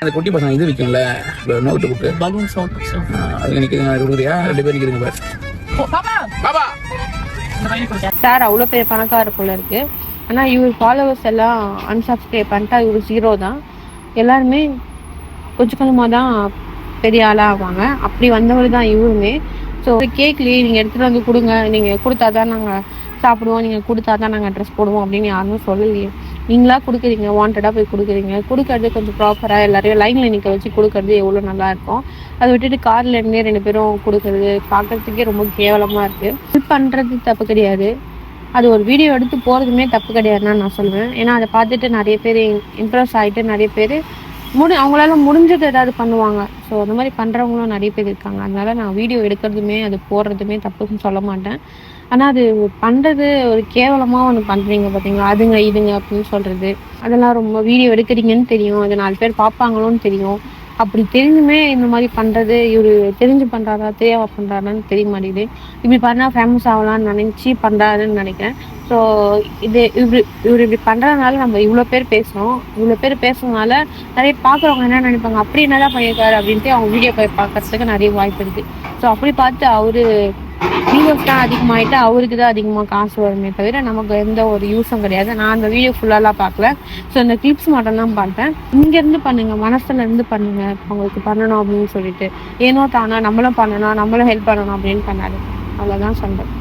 அந்த குட்டி பசங்க இது விற்கும்ல நோட்டு புக்கு பலூன்ஸ் அது நிற்குதுங்க 2 பேர் நிற்குதுங்க பாரு. சார் அவ்வளோ பெரிய பணக்காரர் போல இருக்கு. ஆனால் இவர் ஃபாலோவர்ஸ் எல்லாம் அன்சப்ஸ்கிரைப் பண்ணிட்டா இவர் 0 தான். எல்லாருமே கொஞ்சம் கொஞ்சமாக தான் பெரிய ஆளாக ஆவாங்க. அப்படி வந்தவர் தான் இவருமே. ஸோ கேட்கலையே, நீங்கள் எடுத்துகிட்டு வந்து கொடுங்க, நீங்கள் கொடுத்தா தான் நாங்கள் சாப்பிடுவோம், நீங்கள் கொடுத்தா தான் நாங்கள் ட்ரெஸ் போடுவோம் அப்படின்னு யாரும் சொல்லலையே. நீங்களா கொடுக்குறீங்க, வாண்டடாக போய் கொடுக்குறீங்க. கொடுக்கறது கொஞ்சம் ப்ராப்பராக எல்லாரையும் லைனில் நிற்க வச்சு கொடுக்கறது எவ்வளோ நல்லாயிருக்கும். அதை விட்டுட்டு காரில் இருந்தே 2 பேரும் கொடுக்கறது பார்க்குறதுக்கே ரொம்ப கேவலமாக இருக்குது. ஹெல்ப் பண்ணுறது தப்பு கிடையாது, அது ஒரு வீடியோ எடுத்து போகிறதுமே தப்பு கிடையாதுன்னு நான் சொல்லுவேன். ஏன்னா அதை பார்த்துட்டு நிறைய பேர் இம்ப்ரெஸ் ஆகிட்டு நிறைய பேர் அவங்களால முடிஞ்சது ஏதாவது பண்ணுவாங்க. ஸோ அந்த மாதிரி பண்ணுறவங்களும் நிறைய பேர் இருக்காங்க. அதனால நான் வீடியோ எடுக்கிறதுமே அது போடுறதுமே தப்புன்னு சொல்ல மாட்டேன். ஆனால் அது பண்ணுறது ஒரு கேவலமாக ஒன்று பண்ணுறீங்க பார்த்தீங்களா, அதுங்க இதுங்க அப்படின்னு சொல்கிறது, அதெல்லாம் ரொம்ப வீடியோ எடுக்கிறீங்கன்னு தெரியும், அது 4 பேர் பார்ப்பாங்களோன்னு தெரியும். அப்படி தெரிஞ்சுமே இந்த மாதிரி பண்ணுறது இவர் தெரிஞ்சு பண்ணுறாரா தெரியாம பண்ணுறாரான்னு தெரிய மாட்டேங்குது. இப்படி பண்ணால் ஃபேமஸ் ஆகலான்னு நினச்சி பண்ணுறாருன்னு நினைக்கிறேன். ஸோ இவர் இப்படி பண்ணுறதுனால நம்ம இவ்வளோ பேர் பேசுகிறோம். இவ்வளோ பேர் பேசுறதுனால நிறைய பார்க்குறவங்க என்ன நினைப்பாங்க, அப்படி என்னதான் பண்ணியிருக்காரு அப்படின்ட்டு அவங்க வீடியோ போய் பார்க்கறதுக்கு நிறைய வாய்ப்பு இருக்குது. ஸோ அப்படி பார்த்து அவர் வியூவர்ஸ் தான் அதிகமாகிட்டு அவருக்கு தான் அதிகமாக காசு வருமே தவிர நமக்கு எந்த ஒரு யூஸும் கிடையாது. நான் அந்த வீடியோ ஃபுல்லாலாம் பார்க்கல. ஸோ இந்த கிளிப்ஸ் மட்டும் தான் பார்த்தேன். இங்கேருந்து பண்ணுங்கள், மனசுலேருந்து பண்ணுங்கள், அவங்களுக்கு பண்ணணும் அப்படின்னு சொல்லிட்டு ஏனோ தானா நம்மளும் பண்ணணும், நம்மளும் ஹெல்ப் பண்ணணும் அப்படின்னு பண்ணாரு. அவ்வளோதான் சொல்கிறேன்.